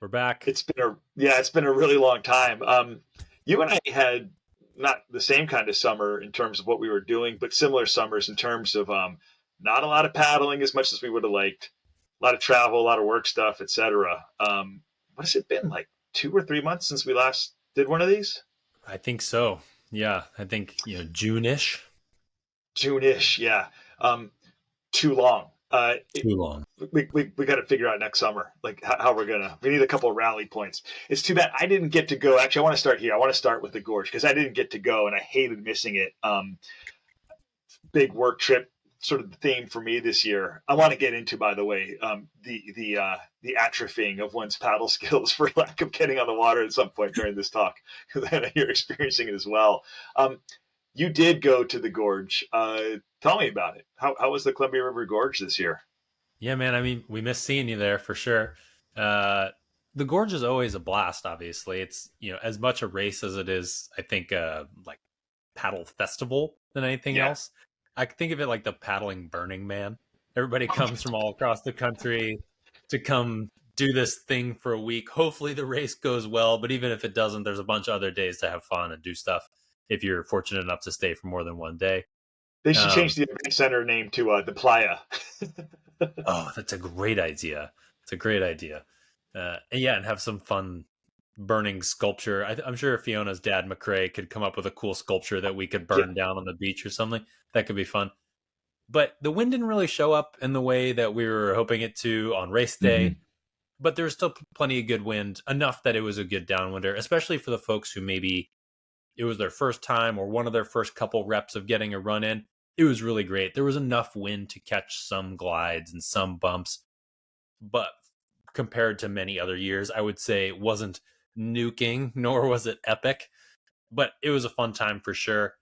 We're back. It's been a really long time. You and I had not the same kind of summer in terms of what we were doing, but similar summers in terms of not a lot of paddling as much as we would have liked, a lot of travel, a lot of work stuff, etc. What has it been like 2 or 3 months since we last did one of these? I think so. Yeah, I think, June-ish. June-ish, yeah. Too long. Too long. We got to figure out next summer like how we're gonna. We need a couple of rally points. It's too bad I didn't get to go. Actually, I want to start here. I want to start with the gorge because I didn't get to go and I hated missing it. Big work trip, sort of the theme for me this year. I want to get into, by the way, the atrophying of one's paddle skills for lack of getting on the water at some point during this talk because I know you're experiencing it as well. You did go to the gorge. Tell me about it. How was the Columbia River Gorge this year? Yeah, man. I mean, we miss seeing you there for sure. Uh, the gorge is always a blast. Obviously, it's as much a race as it is. I think like paddle festival than anything Yeah. else. I think of it like the paddling Burning Man. Everybody comes from all across the country to come do this thing for a week. Hopefully, the race goes well. But even if it doesn't, there's a bunch of other days to have fun and do stuff. If you're fortunate enough to stay for more than one day. They should change Um, the event center name to the Playa. Oh, that's a great idea. It's a great idea. And yeah, and have some fun burning sculpture. I'm sure Fiona's dad, McCrae, could come up with a cool sculpture that we could Yeah. burn down on the beach or something. That could be fun. But the wind didn't really show up in the way that we were hoping it to on race day. Mm-hmm. But there was still plenty of good wind, enough that it was a good downwinder, especially for the folks who maybe it was their first time or one of their first couple reps of getting a run in. It was really great. There was enough wind to catch some glides and some bumps, but compared to many other years, I would say it wasn't nuking, nor was it epic, but it was a fun time for sure.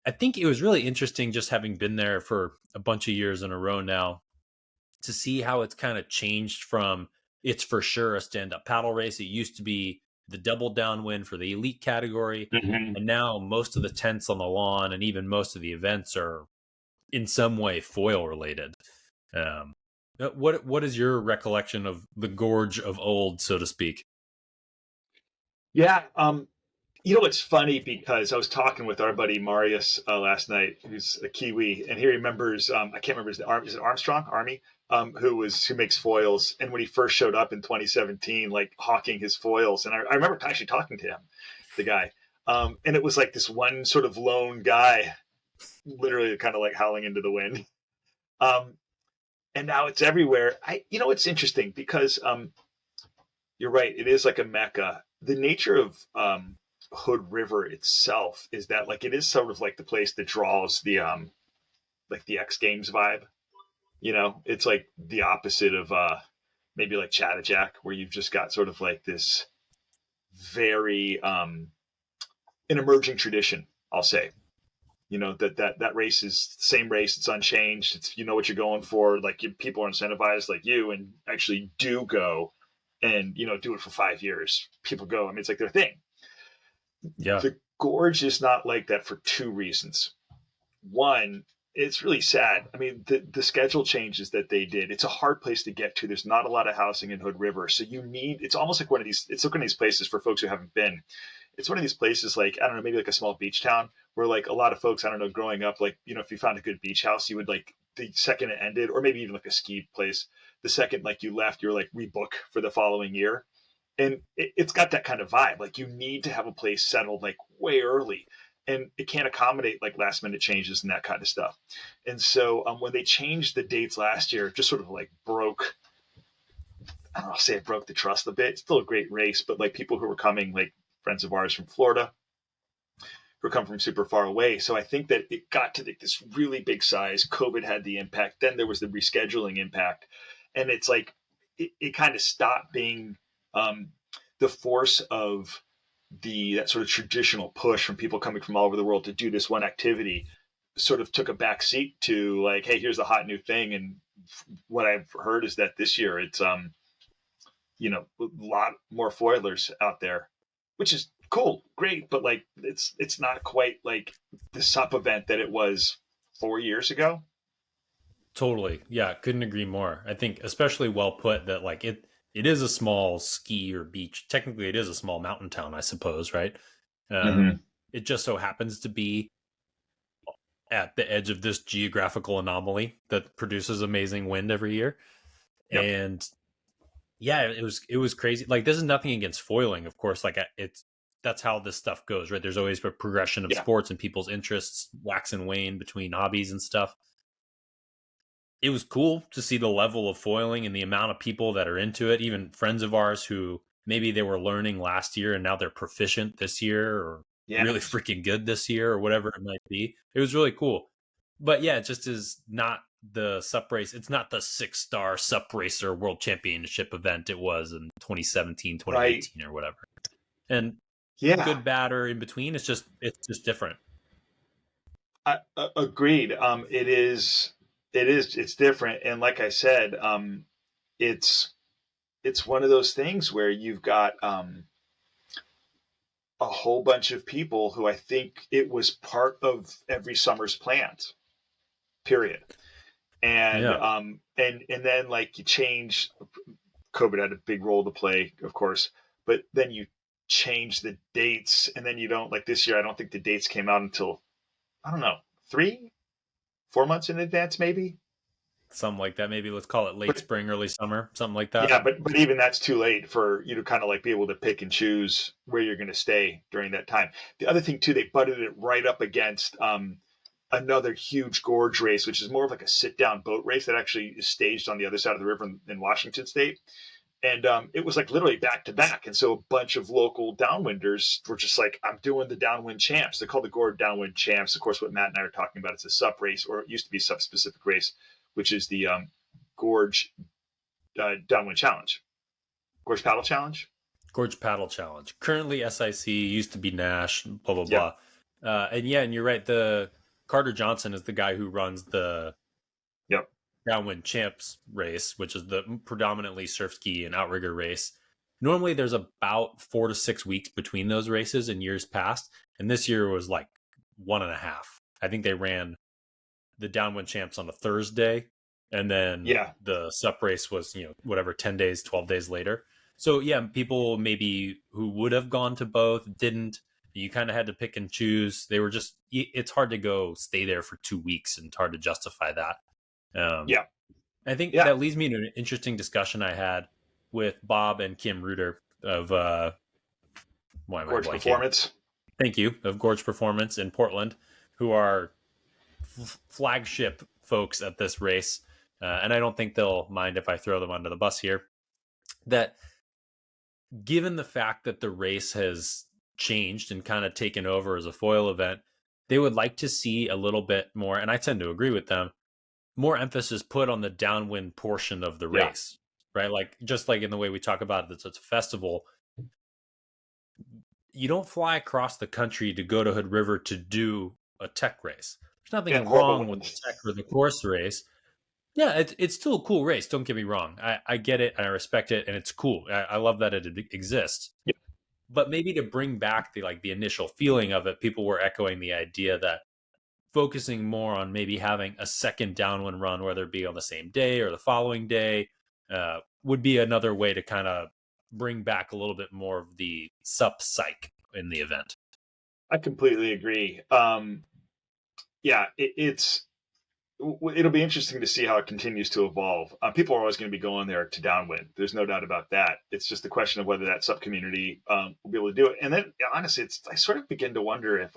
I think it was really interesting just having been there for a bunch of years in a row now to see how it's kind of changed from it's for sure a stand up paddle race. It used to be the double downwind for the elite category. Mm-hmm. And now most of the tents on the lawn and even most of the events are in some way foil related. Um, what is your recollection of the gorge of old, so to speak? Yeah. It's funny because I was talking with our buddy Marius last night, who's a Kiwi, and he remembers. I can't remember his name. Is it Armstrong? Army? Who makes foils, and when he first showed up in 2017, like hawking his foils, and I remember actually talking to him, the guy, and it was like this one sort of lone guy, literally kind of like howling into the wind. Um, and now it's everywhere. It's interesting because you're right. It is like a mecca. The nature of Hood River itself is that like it is sort of like the place that draws the like the X Games vibe. It's like the opposite of maybe like Chattajack, where you've just got sort of like this very an emerging tradition. I'll say. That race is the same race. It's unchanged. It's what you're going for. Like people are incentivized like you and actually do go and do it for 5 years. People go. I mean, it's like their thing. Yeah, The gorge is not like that for two reasons. One, it's really sad. I mean, the schedule changes that they did. It's a hard place to get to. There's not a lot of housing in Hood River, so it's almost like one of these. It's like one of these places for folks who haven't been. It's one of these places like I don't know, maybe like a small beach town where like a lot of folks I don't know growing up like if you found a good beach house, you would like the second it ended, or maybe even like a ski place. The second like you left, you're like rebook for the following year, and it's got that kind of vibe. Like you need to have a place settled like way early, and it can't accommodate like last minute changes and that kind of stuff. And so when they changed the dates last year, it just sort of like broke. I don't know, say it broke the trust a bit. It's still a great race, but like people who were coming, like friends of ours from Florida, who come from super far away. So I think that it got to this really big size. COVID had the impact. Then there was the rescheduling impact, and it's like it kind of stopped being um, the force of that sort of traditional push from people coming from all over the world to do this one activity. Sort of took a back seat to like, hey, here's the hot new thing. And what I've heard is that this year it's a lot more foilers out there, which is cool, great, but like it's not quite like the SUP event that it was 4 years ago. totally. Yeah, couldn't agree more. I think especially well put that like it is a small ski or beach. Technically, it is a small mountain town, I suppose, right? Mm-hmm. It just so happens to be at the edge of this geographical anomaly that produces amazing wind every year. Yep. And yeah, it was crazy. Like, this is nothing against foiling, of course. Like, it's that's how this stuff goes, right? There's always a progression of Yeah. sports and people's interests wax and wane between hobbies and stuff. It was cool to see the level of foiling and the amount of people that are into it. Even friends of ours who maybe they were learning last year and now they're proficient this year, or Yeah. really freaking good this year, or whatever it might be. It was really cool. But yeah, it just is not the SUP race. It's not the 6-star SUP racer world championship event it was in 2017, Right. 2018, or whatever. And Yeah. good, bad, or in between, it's just different. Agreed. It's different. And like I said, it's, it's one of those things where you've got, a whole bunch of people who I think it was part of every summer's plans, period. And, Yeah. and then like you change, COVID had a big role to play, of course, but then you change the dates, and then you don't, like this year, I don't think the dates came out until, I don't know, 3, 4 months in advance, maybe. Something like that. Maybe let's call it late But spring, early summer, something like that. yeah, but even that's too late for you to kind of like be able to pick and choose where you're going to stay during that time. The other thing too, they butted it right up against, another huge gorge race, which is more of like a sit down boat race that actually is staged on the other side of the river in Washington State. And it was like literally back to back. And so a bunch of local downwinders were just like, I'm doing the downwind champs. They're called the Gord Downwind Champs. Of course, what Matt and I are talking about is a SUP race, or it used to be a SUP specific race, which is the, Gorge, Downwind Challenge, Gorge Paddle Challenge. Gorge Paddle Challenge. Currently SIC, used to be Nash, blah, blah, Yep. blah. And yeah, and you're right. The Carter Johnson is the guy who runs the Yep. Downwind Champs race, which is the predominantly surf ski and outrigger race. Normally there's about 4 to 6 weeks between those races in years past. And this year was like 1.5. I think they ran the Downwind Champs on a Thursday, and then Yeah. the SUP race was, whatever, 10 days, 12 days later. So yeah, people maybe who would have gone to both didn't. You kind of had to pick and choose. They were just, it's hard to go stay there for 2 weeks, and it's hard to justify that. Yeah. I think Yeah. that leads me to an interesting discussion I had with Bob and Kim Reuter of, why am I Gorge blanking? Performance. Thank you, of Gorge Performance in Portland, who are flagship folks at this race. And I don't think they'll mind if I throw them under the bus here. That given the fact that the race has changed and kind of taken over as a foil event, they would like to see a little bit more, and I tend to agree with them, more emphasis put on the downwind portion of the Yeah. race, right? Like, just like in the way we talk about it, it's a festival. You don't fly across the country to go to Hood River to do a tech race. There's And nothing horrible wrong with the wind. tech or the course race. Yeah, it's still a cool race. Don't get me wrong. I get it. I respect it, and it's cool. I love that it exists. Yeah. But maybe to bring back the initial feeling of it, people were echoing the idea that focusing more on maybe having a second downwind run, whether it be on the same day or the following day, would be another way to kind of bring back a little bit more of the sup psych in the event. I completely agree. Yeah, it'll be interesting to see how it continues to evolve. People are always going to be going there to downwind. There's no doubt about that. It's just a question of whether that SUP community, will be able to do it. And then, honestly, I sort of begin to wonder if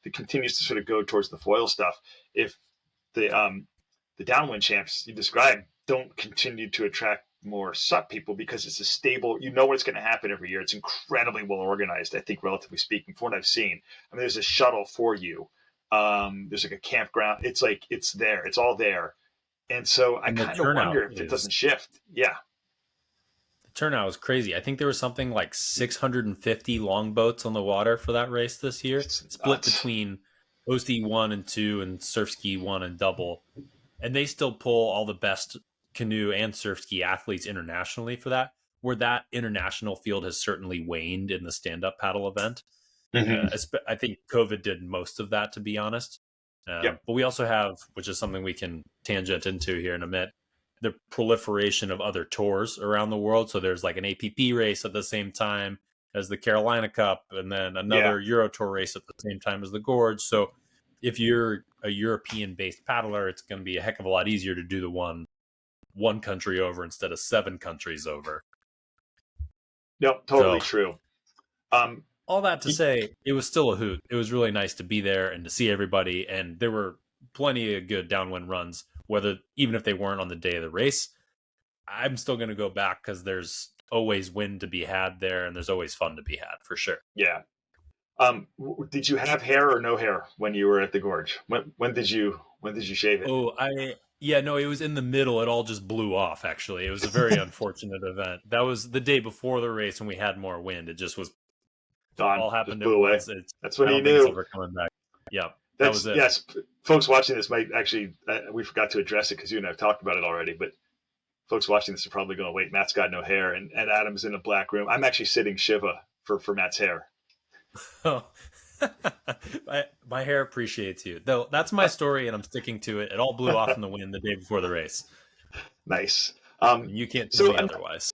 it continues to sort of go towards the foil stuff, if the the downwind champs you described don't continue to attract more SUP people, because it's a stable, what's going to happen every year. It's incredibly well organized, I think, relatively speaking, from what I've seen. I mean, there's a shuttle for you. There's like a campground. It's like it's there. It's all there. And so I And the kind of turnout wonder if it is doesn't shift. Yeah. the turnout was crazy. I think there was something like 650 longboats on the water for that race this year, It's split nuts. between OC 1 and 2 and surf ski 1 and double. And they still pull all the best canoe and surf ski athletes internationally for that, where that international field has certainly waned in the stand-up paddle event. Mm-hmm. I think COVID did most of that, to be honest. Yep. But we also have, which is something we can tangent into here in a minute, the proliferation of other tours around the world. So there's like an APP race at the same time as the Carolina Cup, and then Yeah. another Euro Tour race at the same time as the Gorge. So if you're a European based paddler, it's going to be a heck of a lot easier to do the one country over instead of 7 countries over. Yep, totally So true. Um, all that to say, it was still a hoot. It was really nice to be there and to see everybody. And there were plenty of good downwind runs, whether even if they weren't on the day of the race. I'm still going to go back because there's always wind to be had there, and there's always fun to be had for sure. yeah. Did you have hair or no hair when you were at the gorge? When did you shave it? Oh, yeah, no, it was in the middle. It all just blew off. Actually, it was a very unfortunate event. That was the day before the race, and we had more wind. It just was Gone, all just happened at blew away. once. That's when I you don't think it's knew. ever coming back. Yeah, that was That's it. yes. Folks watching this might actually we forgot to address it because you and I've talked about it already, but folks watching this are probably going, "Wait, Matt's got no hair," and Adam's in a black room. I'm actually sitting Shiva for Matt's hair. Oh. my hair appreciates you, though. That's my story, and I'm sticking to it. It all blew off in the wind the day before the race. Nice. You can't tell So me otherwise.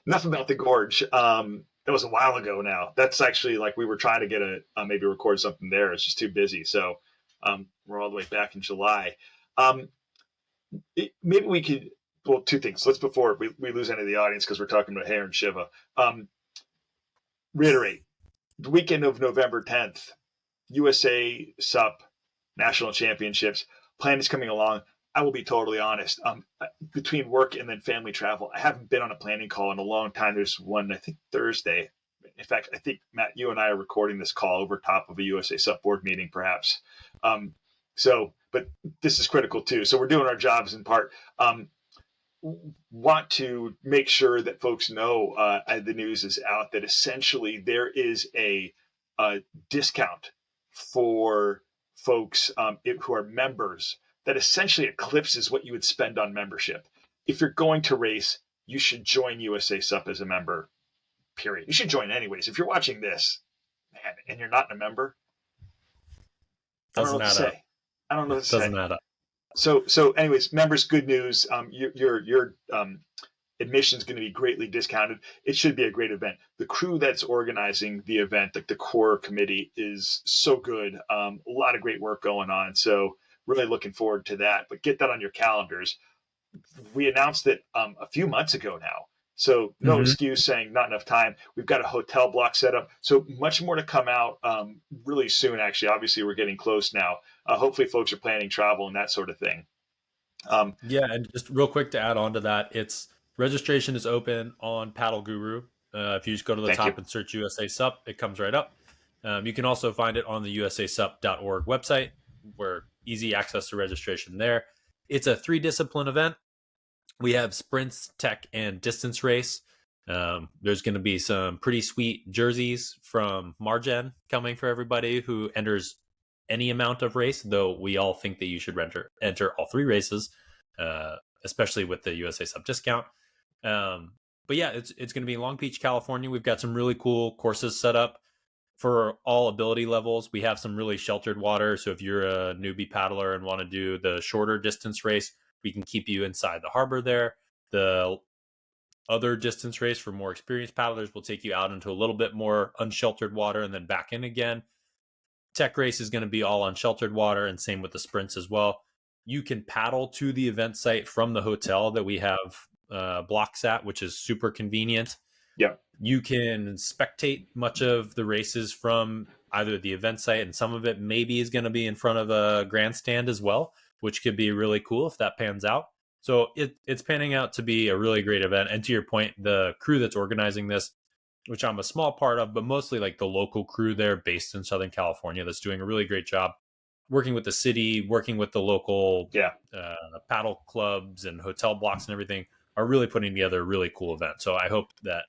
enough about the gorge. That was a while ago now. That's actually like we were trying to get maybe record something there. It's just too busy. So we're all the way back in July. Maybe we could. Well, two things. Let's before we lose any of the audience because we're talking about hair and Shiva. Reiterate the weekend of November 10th, USA SUP National Championships. Plan is coming along. I will be totally honest. Between work and then family travel, I haven't been on a planning call in a long time. There's one, I think, Thursday. In fact, I think, Matt, you and I are recording this call over top of a USA SUP board meeting, perhaps. But this is critical too. So we're doing our jobs in part. Want to make sure that folks know the news is out that essentially there is a discount for folks who are members that essentially eclipses what you would spend on membership. If you're going to race, you should join USA SUP as a member, period. You should join anyways. If you're watching this, man, and you're not a member, I don't know what to say. I don't know what to say. Doesn't add up. So anyways, members, good news. Your admission is going to be greatly discounted. It should be a great event. The crew that's organizing the event, like the core committee, is so good. A lot of great work going on. So really looking forward to that. But get that on your calendars. We announced it a few months ago now. So no excuse saying not enough time. We've got a hotel block set up. So much more to come out really soon, actually. Obviously, we're getting close now. Hopefully, folks are planning travel and that sort of thing. Yeah, and just real quick to add on to that, it's registration is open on Paddle Guru. If you just go to the top and search USA SUP, it comes right up. You can also find it on the usasup.org website, where easy access to registration there. It's a 3-discipline event. We have sprints, tech, and distance race. There's going to be some pretty sweet jerseys from Margen coming for everybody who enters any amount of race, though we all think that you should enter all 3 races, especially with the USA SUP discount. But yeah, it's going to be in Long Beach, California. We've got some really cool courses set up for all ability levels. We have some really sheltered water. So if you're a newbie paddler and want to do the shorter distance race, we can keep you inside the harbor there. The other distance race for more experienced paddlers will take you out into a little bit more unsheltered water and then back in again. Tech race is going to be all unsheltered water, and same with the sprints as well. You can paddle to the event site from the hotel that we have blocks at, which is super convenient. Yeah. You can spectate much of the races from either the event site, and some of it maybe is going to be in front of a grandstand as well, which could be really cool if that pans out. So it's panning out to be a really great event. And to your point, the crew that's organizing this, which I'm a small part of, but mostly like the local crew there based in Southern California that's doing a really great job working with the city, working with the local paddle clubs and hotel blocks and everything, are really putting together a really cool event. So I hope that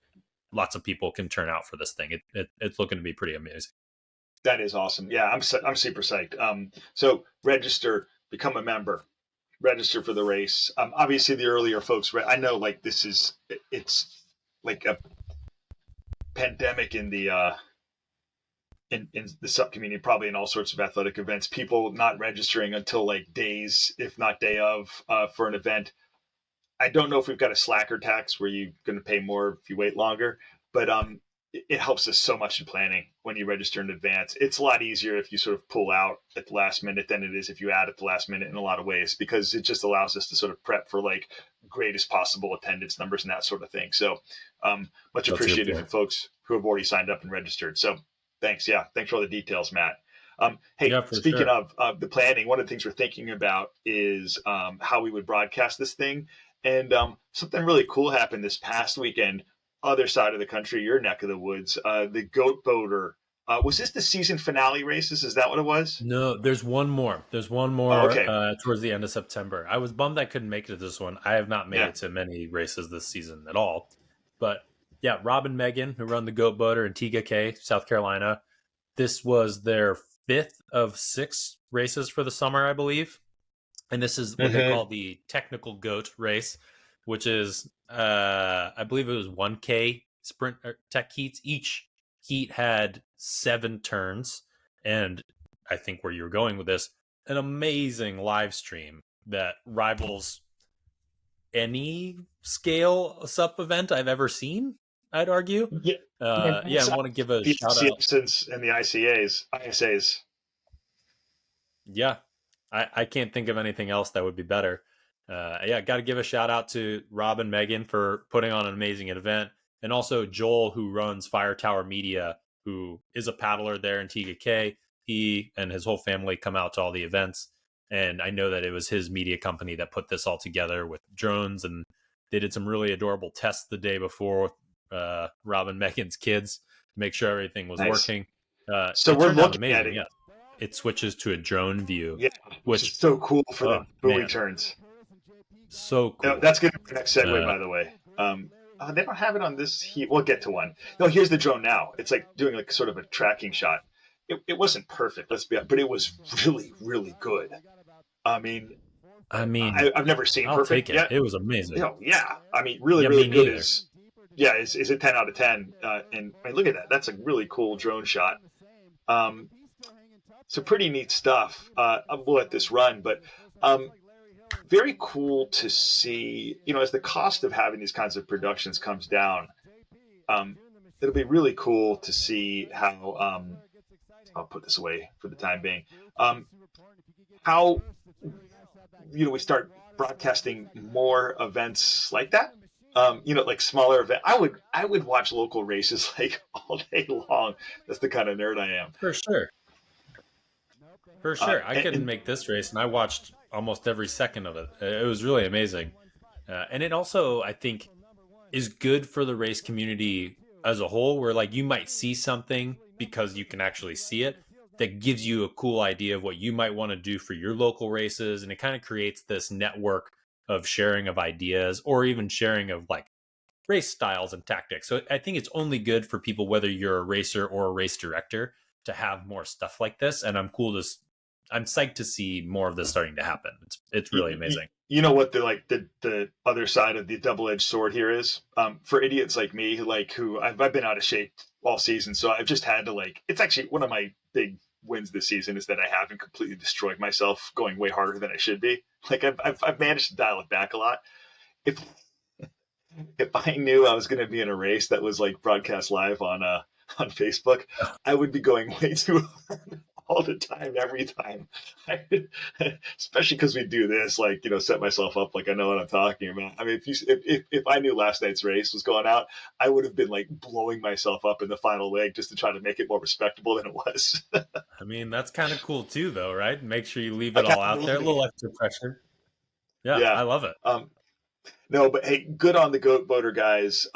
lots of people can turn out for this thing. It's looking to be pretty amazing. That is awesome. Yeah, I'm super psyched. So register, become a member, register for the race. Obviously, the earlier folks, I know like it's like a pandemic in the SUP community, probably in all sorts of athletic events. People not registering until like days, if not day of, for an event. I don't know if we've got a slacker tax where you're going to pay more if you wait longer, but it helps us so much in planning when you register in advance. It's a lot easier if you sort of pull out at the last minute than it is if you add at the last minute in a lot of ways, because it just allows us to sort of prep for like greatest possible attendance numbers and that sort of thing. So much That's a good appreciated for point. folks who have already signed up and registered. So thanks. Yeah. Thanks for all the details, Matt. Yeah, Hey, for speaking sure. of the planning, one of the things we're thinking about is how we would broadcast this thing. And something really cool happened this past weekend, other side of the country, your neck of the woods. The Goat Boater. Was this the season finale races? Is that what it was? No, there's one more. There's one Oh, more okay. towards the end of September. I was bummed I couldn't make it to this one. I have not made Yeah. it to many races this season at all. But yeah, Rob and Megan, who run the Goat Boater in TGK, South Carolina, this was their fifth of six races for the summer, I believe. And this is what they Mm-hmm. call the technical goat race, which is I believe it was 1K sprint tech heats. Each heat had 7 turns, and I think where you're going with this, an amazing live stream that rivals any scale sup event I've ever seen, I'd argue. Yeah. And Yeah, I besides want to give a the shout out. ICAs and the ISAs. Yeah, I can't think of anything else that would be better. Yeah, got to give a shout out to Rob and Megan for putting on an amazing event, and also Joel, who runs Fire Tower Media, who is a paddler there in TGK. He and his whole family come out to all the events, and I know that it was his media company that put this all together with drones, and they did some really adorable tests the day before with Rob and Megan's kids to make sure everything was Nice. working. So It we're turned out looking at amazing. it. Yes, it switches to a drone view, Yeah, which is which, so cool for oh the buoy man, turns. so That's cool. going to be the next segue, Uh, by the way. They don't have it on this heat. We'll get to one. No, here's the drone now. It's like doing like sort of a tracking shot. It wasn't perfect, let's be honest, but it was really, really good. I mean, I mean, I've never seen I'll take perfect it. yet. It was amazing. Yeah. I mean, really, Yeah, really me good neither. is, yeah, is a 10 out of 10. And I mean, look at that. That's a really cool drone shot. Um, so pretty neat stuff. We'll let this run, but very cool to see, as the cost of having these kinds of productions comes down, um, it'll be really cool to see how, I'll put this away for the time being, how, we start broadcasting more events like that. Like smaller event. I would watch local races like all day long. That's the kind of nerd I am. For sure. For sure. I couldn't And make this race, and I watched almost every second of it. It was really amazing. And it also, I think, is good for the race community as a whole, where like you might see something because you can actually see it that gives you a cool idea of what you might want to do for your local races. And it kind of creates this network of sharing of ideas or even sharing of like race styles and tactics. So I think it's only good for people, whether you're a racer or a race director, to have more stuff like this. And I'm psyched to see more of this starting to happen. It's really amazing. you know what the other side of the double-edged sword here is, for idiots like me, like who I've been out of shape all season, so I've just had to, like, it's actually one of my big wins this season is that I haven't completely destroyed myself going way harder than I should be. Like I've managed to dial it back a lot. If if I knew I was going to be in a race that was like broadcast live on Facebook, I would be going way too hard all the time, every time. Especially because we do this, like, set myself up like I know what I'm talking about. I mean, if I knew last night's race was going out, I would have been like blowing myself up in the final leg just to try to make it more respectable than it was. I mean, that's kind of cool too, though, right? Make sure you leave it all out there. A Accountability. little extra pressure. Yeah, Yeah. I love it. No, but hey, good on the Goat Boater guys.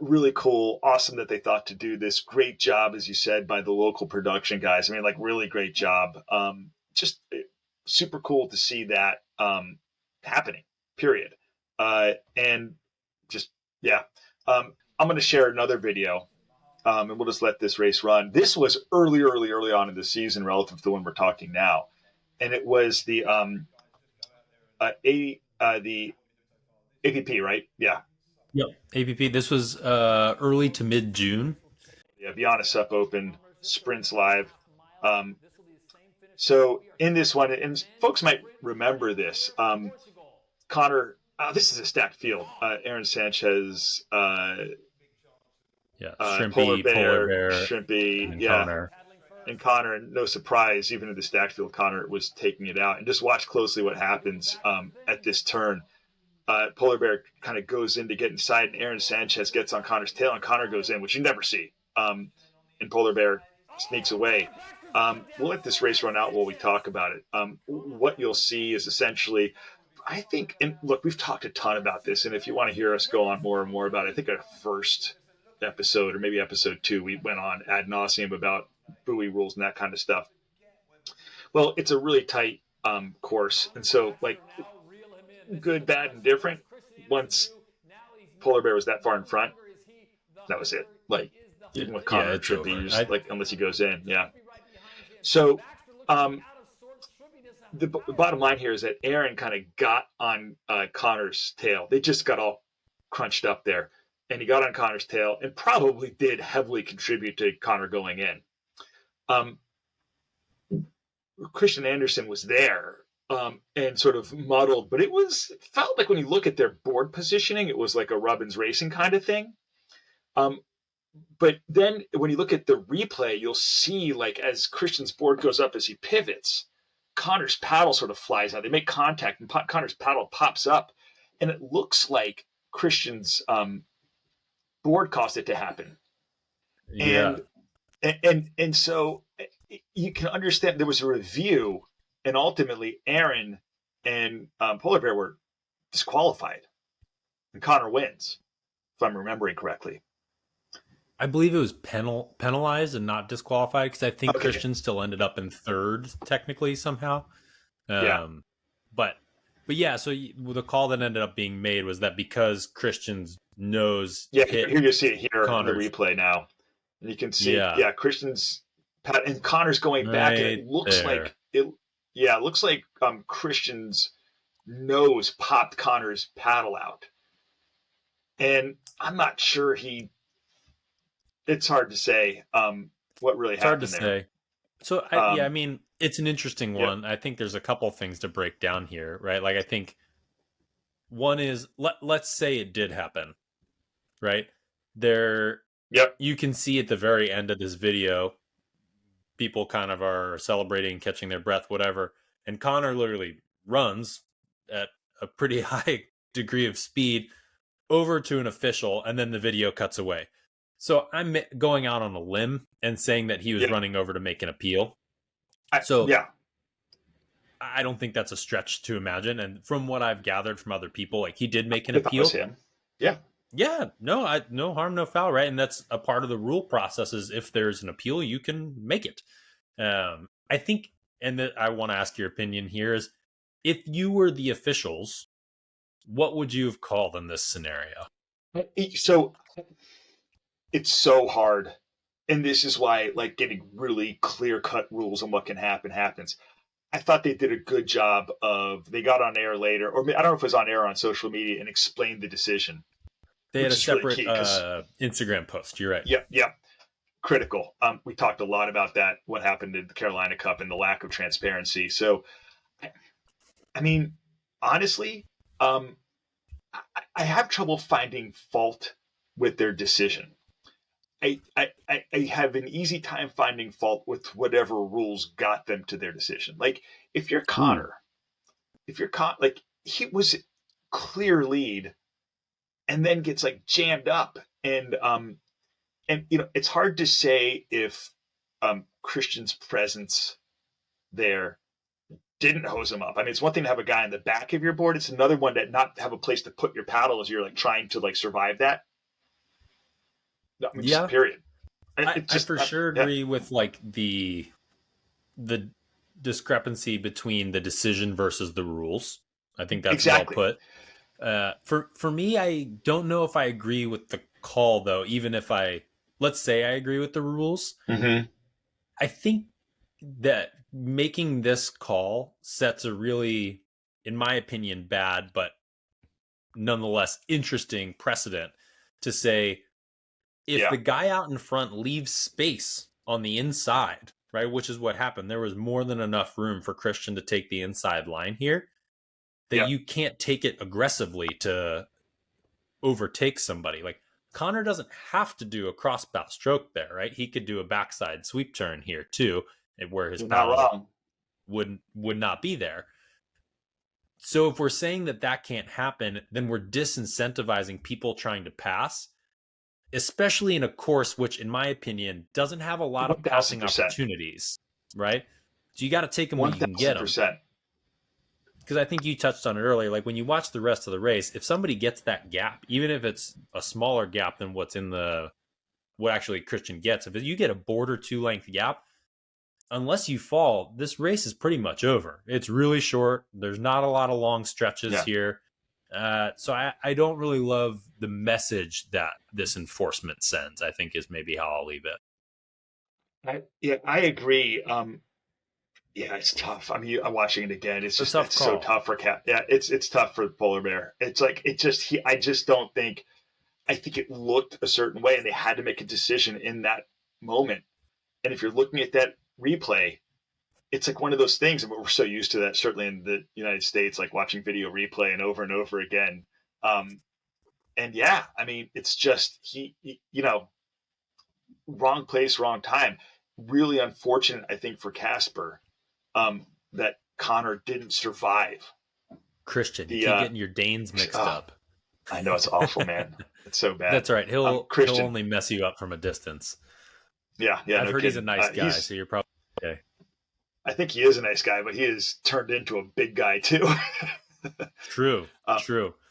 Really cool. Awesome that they thought to do this. Great job, as you said, by the local production guys. I mean, like, really great job. Just super cool to see that happening, period. And just, yeah. I'm going to share another video, and we'll just let this race run. This was early on in the season relative to when we're talking now. And it was the APP, right? Yeah. Yep. APP. This was early to mid June. Yeah, Vienna Sup Open sprints live. Um, so in this one, and folks might remember this, Connor, This is a stacked field. Aaron Sanchez, Yeah, Polar Shrimpy, Polar Bear, Bear, Shrimpy, and yeah, Connor. and Connor. No surprise, even in the stacked field, Connor was taking it out. And just watch closely what happens at this turn. Polar Bear kind of goes in to get inside, and Aaron Sanchez gets on Connor's tail, and Connor goes in, which you never see. And Polar Bear sneaks away. We'll let this race run out while we talk about it. What you'll see is essentially, I think, and look, we've talked a ton about this, and if you want to hear us go on more and more about it, I think our first episode, or maybe episode 2, we went on ad nauseum about buoy rules and that kind of stuff. Well, it's a really tight course, and so like good, bad, and different. Once Polar Bear was that far in front, that was it. Like even with Yeah, Connor and it's Shrimpy, you over. just like unless he goes in, yeah. So um, the bottom line here is that Aaron kind of got on Connor's tail. They just got all crunched up there, and he got on Connor's tail and probably did heavily contribute to Connor going in. Um, Christian Anderson was there and sort of muddled, but it felt like when you look at their board positioning, it was like a Robbins Racing kind of thing. Um, but then when you look at the replay, you'll see like as Christian's board goes up as he pivots, Connor's paddle sort of flies out. They make contact, and Connor's paddle pops up, and it looks like Christian's board caused it to happen. Yeah. And so you can understand there was a review, and ultimately Aaron and Polar Bear were disqualified, and Connor wins, if I'm remembering correctly. I believe it was penalized and not disqualified because I think Okay. Christian still ended up in third technically somehow. Yeah. Um, but yeah, so the call that ended up being made was that because Christian's nose Yeah. hit Here you see it here in the Connor's. replay now. And you can see, Yeah, yeah, Christian's and Connor's going back, and right it looks there. like it. Yeah, it looks like Christian's nose popped Connor's paddle out, and I'm not sure he. It's hard to say what really It's hard to happened there. say. So I Um, mean, it's an interesting yep, one. I think there's a couple things to break down here, right? Like I think one is let's say it did happen, right? There yep, you can see at the very end of this video, people kind of are celebrating, catching their breath, whatever. And Connor literally runs at a pretty high degree of speed over to an official, and then the video cuts away. So I'm going out on a limb and saying that he was yep. running over to make an appeal. So Yeah, I don't think that's a stretch to imagine. And from what I've gathered from other people, like he did make an I thought it was appeal. him. Yeah, Yeah, no harm, no foul, right? And that's a part of the rule process is if there's an appeal, you can make it. I think, and that I want to ask your opinion here is if you were the officials, what would you have called in this scenario? so it's so hard, and this is why like getting really clear cut rules on what can happen happens. I thought they did a good job of they got on air later, or I don't know if it was on air on social media and explained the decision, They had which a is really separate key because Instagram post. You're right. yeah, critical. We talked a lot about that, what happened in the Carolina Cup and the lack of transparency. So, I mean, honestly, um, I have trouble finding fault with their decision. I have an easy time finding fault with whatever rules got them to their decision. Like if you're Ooh. Connor, like he was clear lead and then gets like jammed up and it's hard to say if Christian's presence there didn't hose him up. I mean, it's one thing to have a guy on the back of your board. It's another one to not have a place to put your paddle as you're like trying to like survive that. I mean, just Yeah, period. I, It I just for sure yeah, agree with like the discrepancy between the decision versus the rules. I think that's well exactly. put. For me, I don't know if I agree with the call though. Even if let's say I agree with the rules, Mm-hmm. I think that making this call sets a really, in my opinion, bad but nonetheless interesting precedent to say if Yeah, the guy out in front leaves space on the inside, right, which is what happened, there was more than enough room for Christian to take the inside line here. that Yeah. you can't take it aggressively to overtake somebody. Like Connor doesn't have to do a crossbow stroke there, right? He could do a backside sweep turn here too, where his You're not paddle wrong. would not be there. So if we're saying that that can't happen, then we're disincentivizing people trying to pass, especially in a course which, in my opinion, doesn't have a lot of passing 1000%. opportunities, right? So you got to take them when you can get them. 1000%. Because I think you touched on it earlier. Like when you watch the rest of the race, if somebody gets that gap, even if it's a smaller gap than what's in what actually Christian gets, if you get a border 2 length gap, unless you fall, this race is pretty much over. It's really short. There's not a lot of long stretches Yeah. here. So I don't really love the message that this enforcement sends, I think is maybe how I'll leave it. I agree. Yeah, it's tough. I mean, I'm watching it again. It's a tough It's so call. tough for Cat. Yeah, it's tough for Polar Bear. It's like I just don't think. I think it looked a certain way, and they had to make a decision in that moment. And if you're looking at that replay, it's like one of those things. And we're so used to that, certainly in the United States, like watching video replay and over again. And yeah, I mean, it's just wrong place, wrong time. Really unfortunate, I think, for Casper, that Connor didn't survive. Christian, you The keep getting your Danes mixed up. I know it's awful, man. It's so bad. That's all right. He'll Christian. only mess you up from a distance. Yeah. I've No heard he's a kidding. nice guy, so you're probably okay. I think he is a nice guy, but he has turned into a big guy too. True.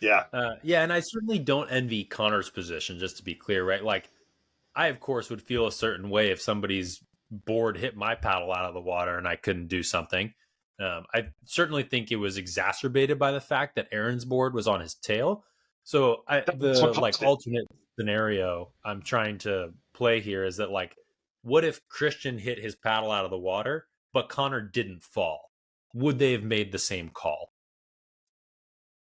Yeah. Yeah, and I certainly don't envy Connor's position, just to be clear, right? Like, I, of course, would feel a certain way if somebody's board hit my paddle out of the water and I couldn't do something. I certainly think it was exacerbated by the fact that Aaron's board was on his tail. So the like alternate scenario I'm trying to play here is that, like, what if Christian hit his paddle out of the water, but Connor didn't fall? Would they have made the same call?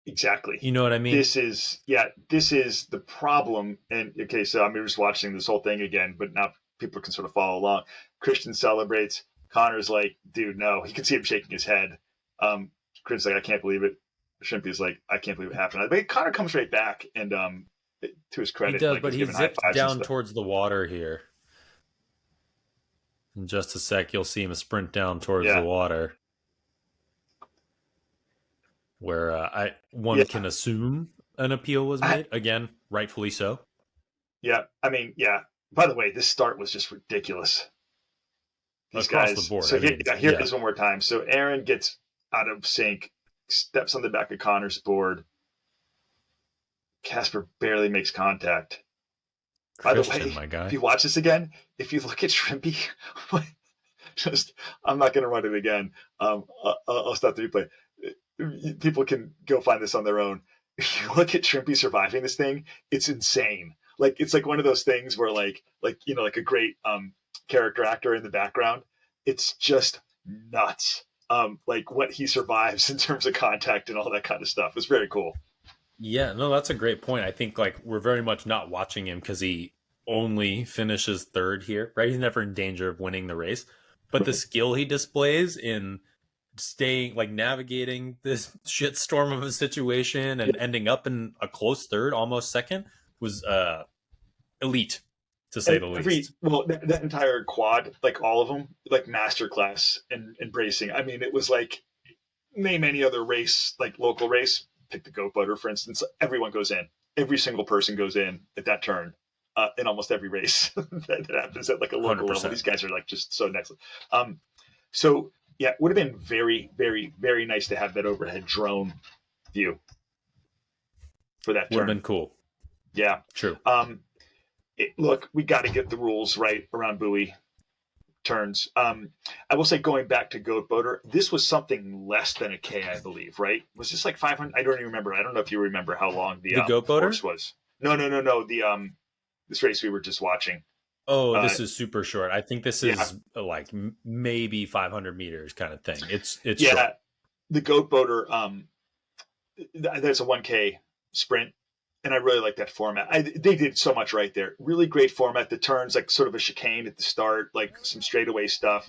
Exactly. You know what I mean? This is the problem. And okay, so I'm just watching this whole thing again, but now people can sort of follow along. Christian celebrates. Connor's like, dude, no. He can see him shaking his head. Christian's like, I can't believe it. Shrimpy's like, I can't believe it happened. But Connor comes right back, and to his credit, he does, like, but he's he zips down towards the water here. In just a sec, you'll see him sprint down towards the water, where one can assume an appeal was made. Again, rightfully so. Yeah, I mean, yeah. By the way, this start was just ridiculous. These Across guys. the board. So here it is one more time. So Aaron gets out of sync, steps on the back of Connor's board. Casper barely makes contact. Christian, by the way, my guy. if you watch this again, if you look at Shrimpy, I'm not going to run it again. I'll stop the replay. People can go find this on their own. If you look at Shrimpy surviving this thing, it's insane. Like, it's like one of those things where like a great character actor in the background. It's just nuts. Like what he survives in terms of contact and all that kind of stuff. It's very cool. Yeah, no, that's a great point. I think, like, we're very much not watching him because he only finishes third here, right? He's never in danger of winning the race. But the skill he displays in staying, like, navigating this shitstorm of a situation and ending up in a close third, almost second, was elite, to say the least. That entire quad, like all of them, like masterclass in bracing. I mean, it was like, name any other race, like local race, pick the goat butter, for instance, everyone goes in. Every single person goes in at that turn in almost every race that happens at like a local 100%. level. These guys are like just so next. So yeah, it would have been very, very, very nice to have that overhead drone view for that turn. Would have been cool. Yeah. True. Look, we got to get the rules right around buoy turns. I will say, going back to goat boater, this was something less than a K, I believe, right? Was this like 500? I don't even remember. I don't know if you remember how long the goat boater course was. No. The this race we were just watching. Oh, this is super short. I think this is like maybe 500 meters kind of thing. It's short. The goat boater. That's a 1K sprint. And I really like that format. They did so much right there. Really great format. The turns, like sort of a chicane at the start, like some straightaway stuff.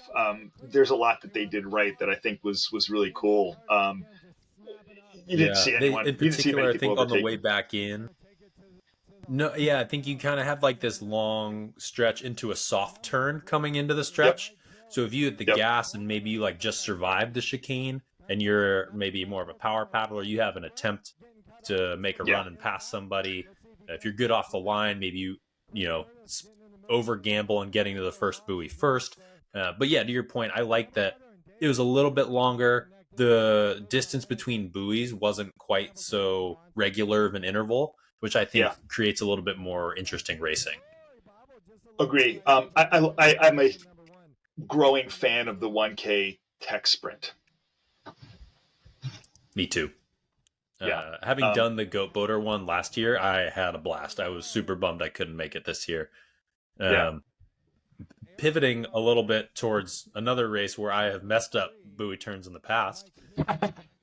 There's a lot that they did right that I think was really cool. you didn't Yeah, see they anyone. in You didn't see many particular, I people think on the way overtaking. back in. No, yeah, I think you kind of have like this long stretch into a soft turn coming into the Yep. stretch. So if you hit the Yep. gas and maybe you like just survived the chicane and you're maybe more of a power paddler, you have an attempt to make a Yeah. run and pass somebody. If you're good off the line, maybe you know over gamble and getting to the first buoy first. But yeah, to your point, I like that it was a little bit longer. The distance between buoys wasn't quite so regular of an interval, which I Yeah. think creates a little bit more interesting racing. Agree. I'm a growing fan of the 1K tech sprint. Me too. Yeah. Having Um, done the goat boater one last year, I had a blast. I was super bummed I couldn't make it this year. yeah. Um, Pivoting a little bit towards another race where I have messed up buoy turns in the past,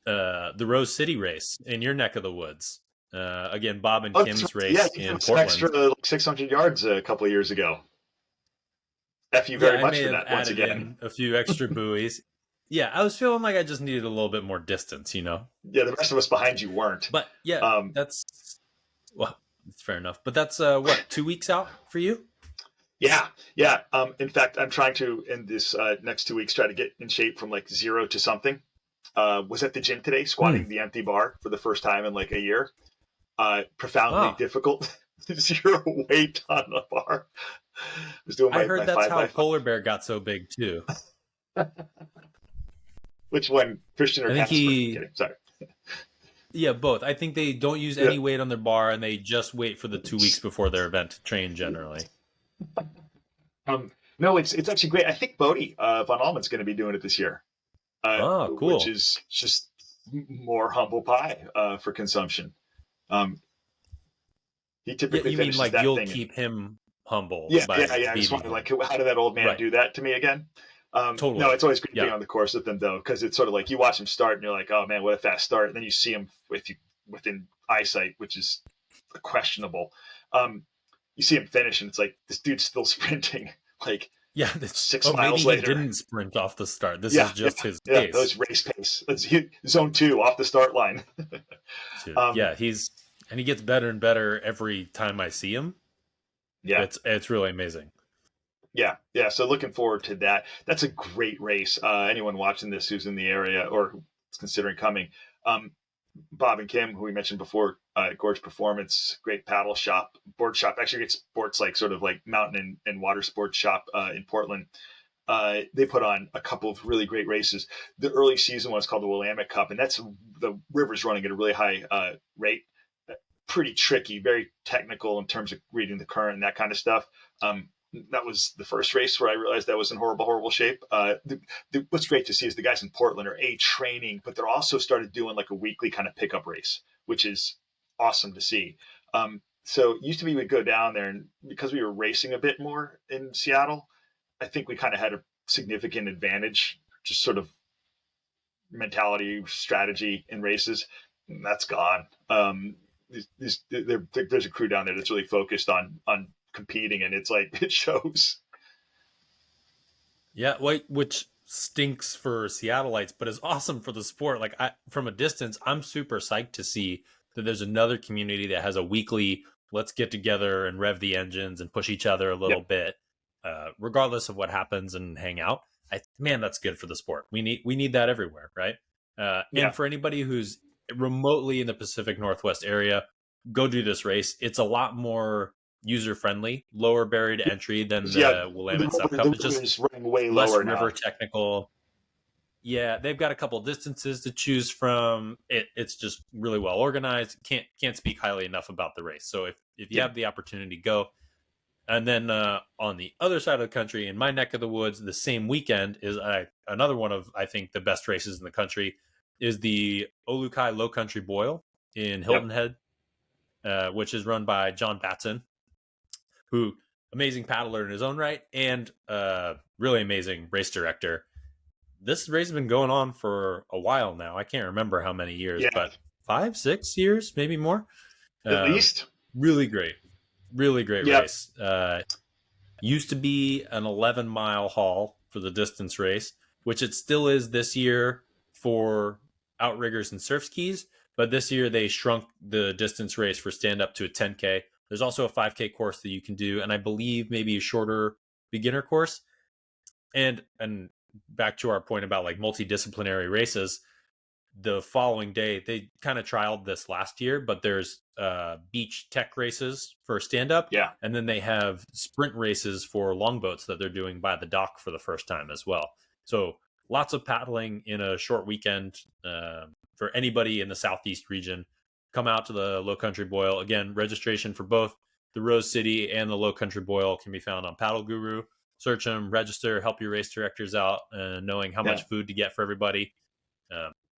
the Rose City race in your neck of the woods. Again, Bob and Oh, that's right. Kim's Yeah, race you gave in us an extra Portland. like 600 yards a couple of years ago. F you Yeah, very I much may for have that once added again. in a few extra buoys. Yeah, I was feeling like I just needed a little bit more distance, you know? Yeah, the rest of us behind you weren't. But yeah, Um, that's, well, it's fair enough. But that's what, 2 weeks out for you? yeah, yeah. In fact, I'm trying to in this next 2 weeks try to get in shape from like zero to something. Was at the gym today, Hmm. squatting the empty bar for the first time in like a year. Profoundly Ah, difficult. Zero weight on the bar. I was doing I my heard that's five how by five. Polar Bear got so big too. Which one, Christian or I think Casper? he, Kidding. Sorry. yeah, both. I think they don't use Yeah. any weight on their bar and they just wait for the 2 weeks before their event to train generally. Um, no, it's actually great. I think Bodie Von Allman's going to be doing it this year, Oh, which cool. is just more humble pie for consumption. Um, he Yeah, typically you mean finishes like that you'll thing, and keep him humble yeah, yeah, by yeah. I just beating wonder, like, him. how did that old man Right. do that to me again? No, Totally. it's always great being Yeah. on the course with them though, because it's sort of like you watch him start and you're like, oh man, what a fast start, and then you see him within eyesight, which is questionable. Um, you see him finish, and it's like this dude's still sprinting, like Yeah. That's, six oh, maybe miles he later. didn't sprint off the start. This Yeah, is yeah, just his yeah. pace. Those race pace. That's zone two off the start line. Dude. um, Yeah, and he gets better and better every time I see him. yeah, It's really amazing. yeah, yeah. So looking forward to that. That's a great race. Anyone watching this who's in the area or who's considering coming, um, Bob and Kim, who we mentioned before, Gorge Performance, great paddle shop, board shop. Actually, great sports like sort of like mountain and water sports shop in Portland. They put on a couple of really great races. The early season one is called the Willamette Cup, and that's the river's running at a really high rate. Pretty tricky, very technical in terms of reading the current and that kind of stuff. That was the first race where I realized I was in horrible, horrible shape. What's great to see is the guys in Portland are training, but they're also started doing like a weekly kind of pickup race, which is awesome to see. So it used to be we'd go down there, and because we were racing a bit more in Seattle, I think we kind of had a significant advantage, just sort of mentality, strategy in races. And that's gone. There's a crew down there that's really focused on competing, and it's like it shows. Yeah, which stinks for Seattleites, but is awesome for the sport. Like from a distance, I'm super psyched to see that there's another community that has a weekly let's get together and rev the engines and push each other a Yeah, little bit, regardless of what happens and hang out. Man, that's good for the sport. We need that everywhere, right? And yeah, for anybody who's remotely in the Pacific Northwest area, go do this race. It's a lot more user friendly, lower barrier to entry than yeah. the Willamette Sup The Cup. It's river just is running way less lower now. river technical. Yeah, they've got a couple distances to choose from. It's just really well organized. Can't speak highly enough about the race. So if you Yeah, have the opportunity, go. And then on the other side of the country, in my neck of the woods, the same weekend is another one of I think the best races in the country is the Olukai Low Country Boil in yep, Hilton Head, which is run by John Batson, who amazing paddler in his own right and really amazing race director. This race has been going on for a while now. I can't remember how many years, yeah. but 5, 6 years, maybe more. At Um, least, really great, really great yep, race. Used to be an 11-mile haul for the distance race, which it still is this year for outriggers and surf skis. But this year they shrunk the distance race for stand up to a 10K. There's also a 5K course that you can do, and I believe maybe a shorter beginner course. And back to our point about like multidisciplinary races, the following day they kind of trialed this last year, but there's beach tech races for stand up, Yeah. and then they have sprint races for longboats that they're doing by the dock for the first time as well. So lots of paddling in a short weekend for anybody in the southeast region. Come out to the Low Country Boil. Again, registration for both the Rose City and the Low Country Boil can be found on Paddle Guru. Search them, register, help your race directors out, knowing how Yeah. much food to get for everybody.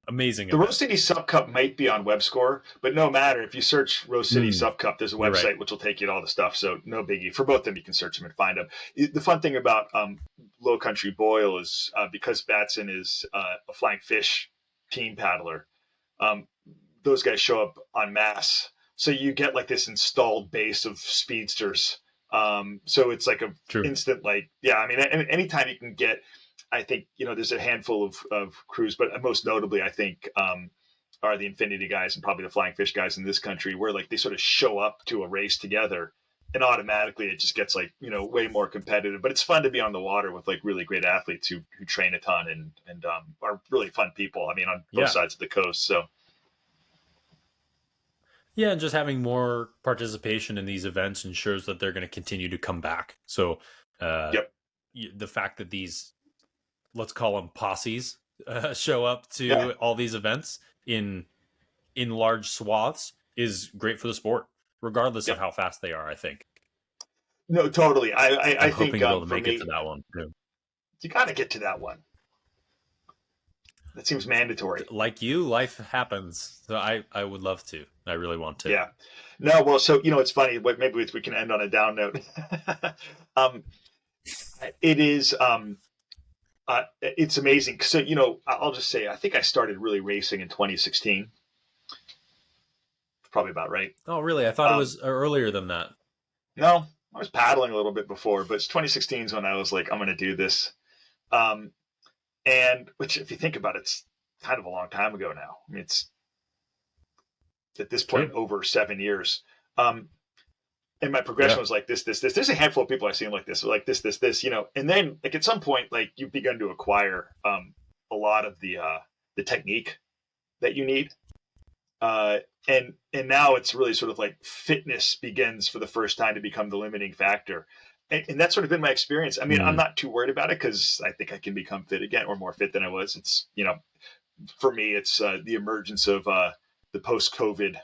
Amazing The event. Rose City Sup Cup might be on WebScore, but no matter. If you search Rose City Sup Cup, there's a website right. which will take you to all the stuff. So no biggie. For both of them, you can search them and find them. The fun thing about Low Country Boil is because Batson is a flying fish team paddler, um, those guys show up en masse. So you get like this installed base of speedsters. So it's like a True. instant, like, yeah, I mean, anytime you can get, I think, there's a handful of crews, but most notably, I think, are the Infinity guys and probably the Flying Fish guys in this country, where like they sort of show up to a race together and automatically it just gets like, way more competitive. But it's fun to be on the water with like really great athletes who train a ton and are really fun people. I mean, on both sides of the coast. So. Yeah, and just having more participation in these events ensures that they're going to continue to come back. So, Yep. the fact that these, let's call them posses, show up to Yeah. all these events in large swaths is great for the sport, regardless of Yep. how fast they are. I think. No, totally. I I'm think hoping to be able to for make it to me, that one too. you got to get to that one. That seems mandatory. Like you, life happens. So I would love to. I really want to. Yeah. No, well, so, it's funny. Maybe we can end on a down note. It is, it's amazing. So, I'll just say, I think I started really racing in 2016. Probably about right. Oh, really? I thought it was earlier than that. No, I was paddling a little bit before, but it's 2016 is when I was like, I'm going to do this. And which, if you think about it, it's kind of a long time ago now. I mean, it's at this point over 7 years. And my progression was like this. There's a handful of people I've seen like this, and then like at some point, like you've begun to acquire a lot of the technique that you need. And now it's really sort of like fitness begins for the first time to become the limiting factor. And that's sort of been my experience. I mean, I'm not too worried about it because I think I can become fit again or more fit than I was. It's, for me, it's the emergence of the post-COVID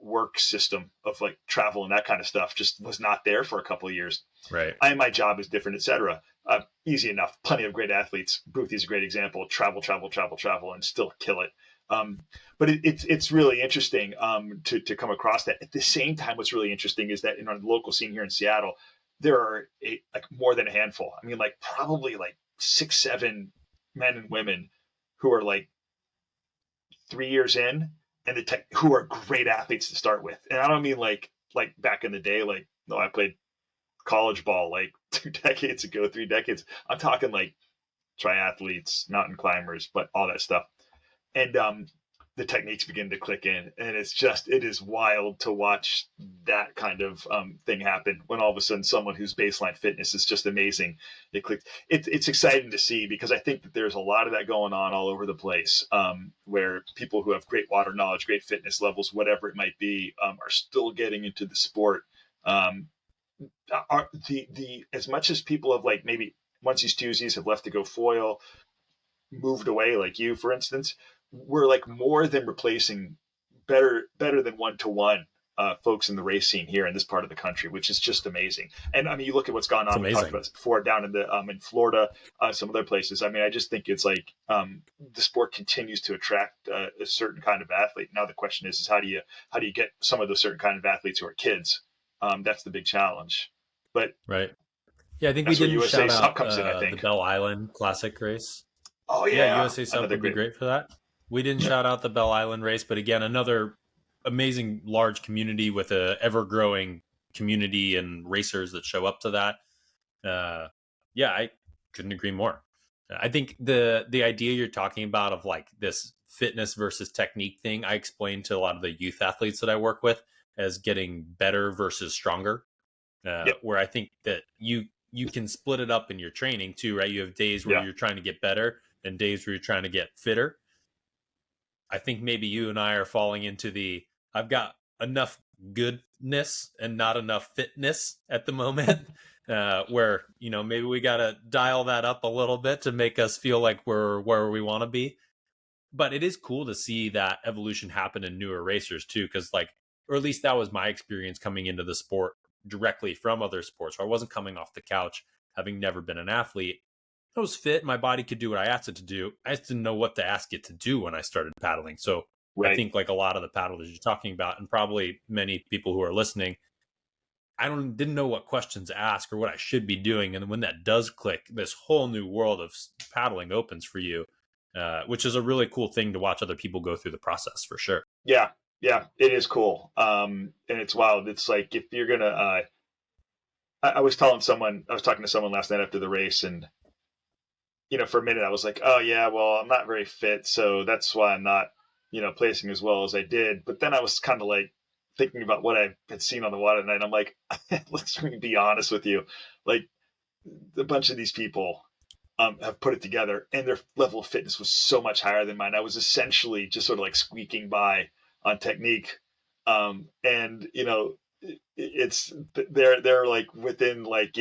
work system of like travel and that kind of stuff just was not there for a couple of years. Right. My job is different, et cetera. Easy enough. Plenty of great athletes. Boothie's a great example. Travel, and still kill it. But it's really interesting to come across that. At the same time, what's really interesting is that in our local scene here in Seattle, there are like more than a handful. I mean, like probably like 6, 7 men and women who are like 3 years in, and who are great athletes to start with. And I don't mean like back in the day, like, no, I played college ball like 2 decades ago, 3 decades. I'm talking like triathletes, mountain climbers, but all that stuff. And the techniques begin to click in, and it is wild to watch that kind of thing happen when all of a sudden someone whose baseline fitness is just amazing, it clicks. It's exciting to see because I think that there's a lot of that going on all over the place, where people who have great water knowledge, great fitness levels, whatever it might be, are still getting into the sport. As much as people have like maybe onesies twosies have left to go foil, moved away, like you, for instance, we're like more than replacing better than one-to-one folks in the race scene here in this part of the country, which is just amazing. And I mean, you look at what's gone on. We talked about this before down in in Florida, some other places. I mean, I just think it's like the sport continues to attract a certain kind of athlete. Now the question is how do you get some of those certain kind of athletes who are kids? That's the big challenge. But right. Yeah, I think we didn't USA shout SUP out comes in, I think. the Bell Island Classic race. Oh yeah, USA SUP would be great for that. We didn't shout out the Bell Island race, but again, another amazing large community with a ever-growing community and racers that show up to that. I couldn't agree more. I think the idea you're talking about of like this fitness versus technique thing I explain to a lot of the youth athletes that I work with as getting better versus stronger, Yep. where I think that you can split it up in your training too, right? You have days where Yeah. you're trying to get better and days where you're trying to get fitter. I think maybe you and I are falling into the I've got enough goodness and not enough fitness at the moment. Where maybe we got to dial that up a little bit to make us feel like we're where we want to be. But it is cool to see that evolution happen in newer racers too, because or at least that was my experience coming into the sport directly from other sports. Where I wasn't coming off the couch, having never been an athlete. I was fit. My body could do what I asked it to do. I just didn't know what to ask it to do when I started paddling. So I Right. think like a lot of the paddlers you're talking about, and probably many people who are listening, didn't know what questions to ask or what I should be doing. And when that does click, this whole new world of paddling opens for you, which is a really cool thing to watch other people go through the process for sure. Yeah. Yeah. It is cool. And it's wild. It's like if you're gonna, I was telling someone, I was talking to someone last night after the race, and for a minute I was like, oh yeah, well I'm not very fit, so that's why I'm not, placing as well as I did. But then I was kind of like thinking about what I had seen on the water tonight. I'm like, let's be honest with you, like a bunch of these people have put it together, and their level of fitness was so much higher than mine. I was essentially just sort of like squeaking by on technique, and it's they're like within like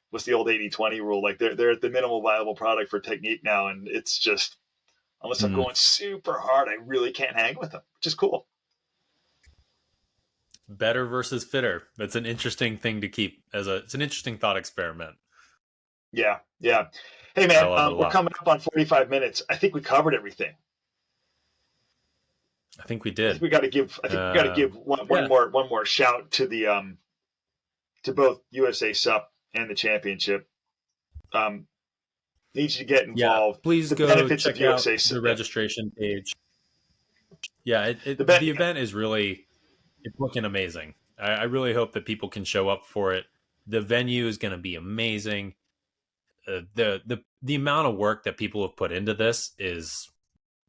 what's the old 80-20 rule? Like they're at the minimal viable product for technique now, and it's just unless I'm Mm. going super hard, I really can't hang with them, which is cool. Better versus fitter. That's an interesting thing to keep it's an interesting thought experiment. Yeah, yeah. Hey I man, love it a we're lot. coming up on 45 minutes. I think we covered everything. I think we I think did. we got to give. I think we got to give Yeah. one more shout to the to both USA SUP and the championship. Um, needs you to get Yeah. involved. Please The go benefits of check out USA, the registration page. Yeah, the the event is really it's looking amazing. I really hope that people can show up for it. The venue is going to be amazing. The amount of work that people have put into this is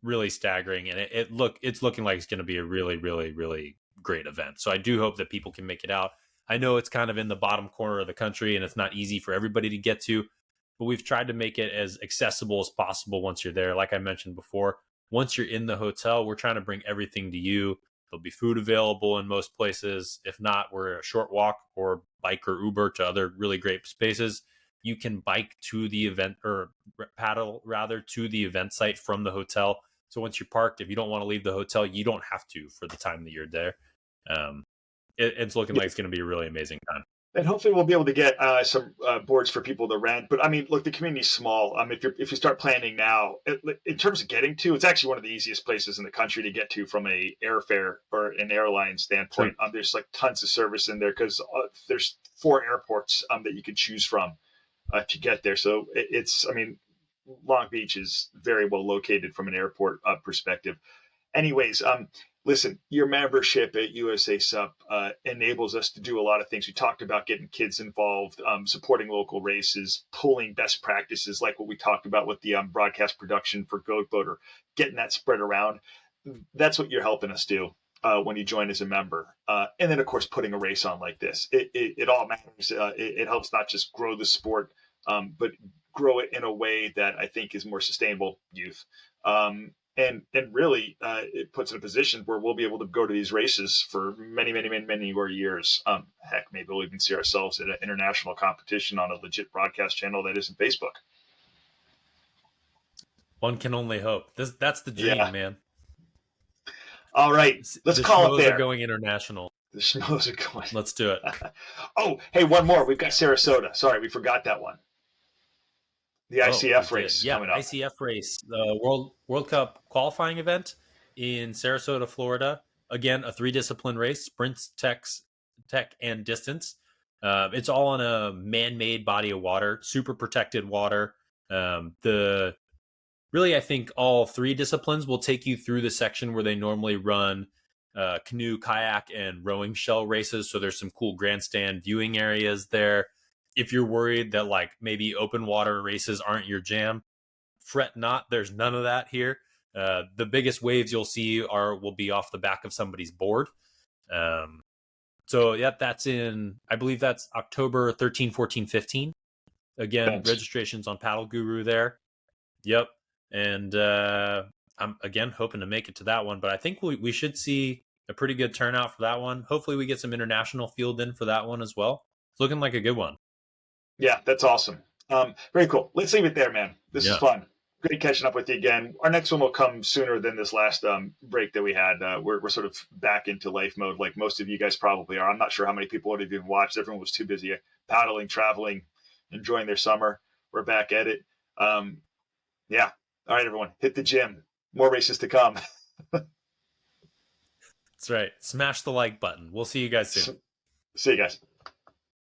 really staggering, and it's looking like it's going to be a really, really, really great event. So I do hope that people can make it out. I know it's kind of in the bottom corner of the country, and it's not easy for everybody to get to, but we've tried to make it as accessible as possible once you're there. Like I mentioned before, once you're in the hotel, we're trying to bring everything to you. There'll be food available in most places. If not, we're a short walk or bike or Uber to other really great spaces. You can bike to the event or paddle rather to the event site from the hotel. So once you're parked, if you don't want to leave the hotel, you don't have to for the time that you're there. Um, it's looking like it's going to be a really amazing time. and hopefully we'll be able to get some boards for people to rent. But I mean, look, the community's small. If you start planning now, in terms of getting to, it's actually one of the easiest places in the country to get to from a airfare or an airline Sure. standpoint. There's like tons of service in there because there's 4 airports that you can choose from to get there. So it's, I mean, Long Beach is very well located from an airport perspective. Anyways, listen, your membership at USA SUP enables us to do a lot of things. We talked about getting kids involved, supporting local races, pulling best practices like what we talked about with the broadcast production for Goat Boater, getting that spread around. That's what you're helping us do. When you join as a member, and then of course putting a race on like this, it all matters. It helps not just grow the sport, but grow it in a way that I think is more sustainable. Youth, and really it puts in a position where we'll be able to go to these races for many more years. Heck, maybe we'll even see ourselves at an international competition on a legit broadcast channel that isn't Facebook. One can only hope. That's the dream, Yeah. man. All right, let's The call it Schmoes are there. going international. The Schmoes are going. Let's do it. Oh, hey, one more. We've got Sarasota. Sorry, we forgot that one. The Oh, we ICF did. race Yeah, coming up. ICF race, the World Cup qualifying event in Sarasota, Florida. Again, a 3-discipline race: sprints, tech, and distance. It's all on a man-made body of water, super protected water. The really, I think all 3 disciplines will take you through the section where they normally run canoe, kayak, and rowing shell races. So there's some cool grandstand viewing areas there. If you're worried that like maybe open water races aren't your jam, fret not. There's none of that here. The biggest waves you'll see will be off the back of somebody's board. Um, so yeah, that's I believe that's October 13, 14, 15. Again, Thanks. registrations on Paddle Guru there. Yep. And I'm again hoping to make it to that one, but I think we should see a pretty good turnout for that one. Hopefully we get some international field in for that one as well. It's looking like a good one. Yeah, that's awesome. Very cool. Let's leave it there, man. This is Yeah. fun. Great catching up with you again. Our next one will come sooner than this last break that we had. We're sort of back into life mode, like most of you guys probably are. I'm not sure how many people would have even watched. Everyone was too busy paddling, traveling, enjoying their summer. We're back at it. Yeah. All right, everyone, hit the gym. More races to come. That's right. Smash the like button. We'll see you guys soon. See you guys.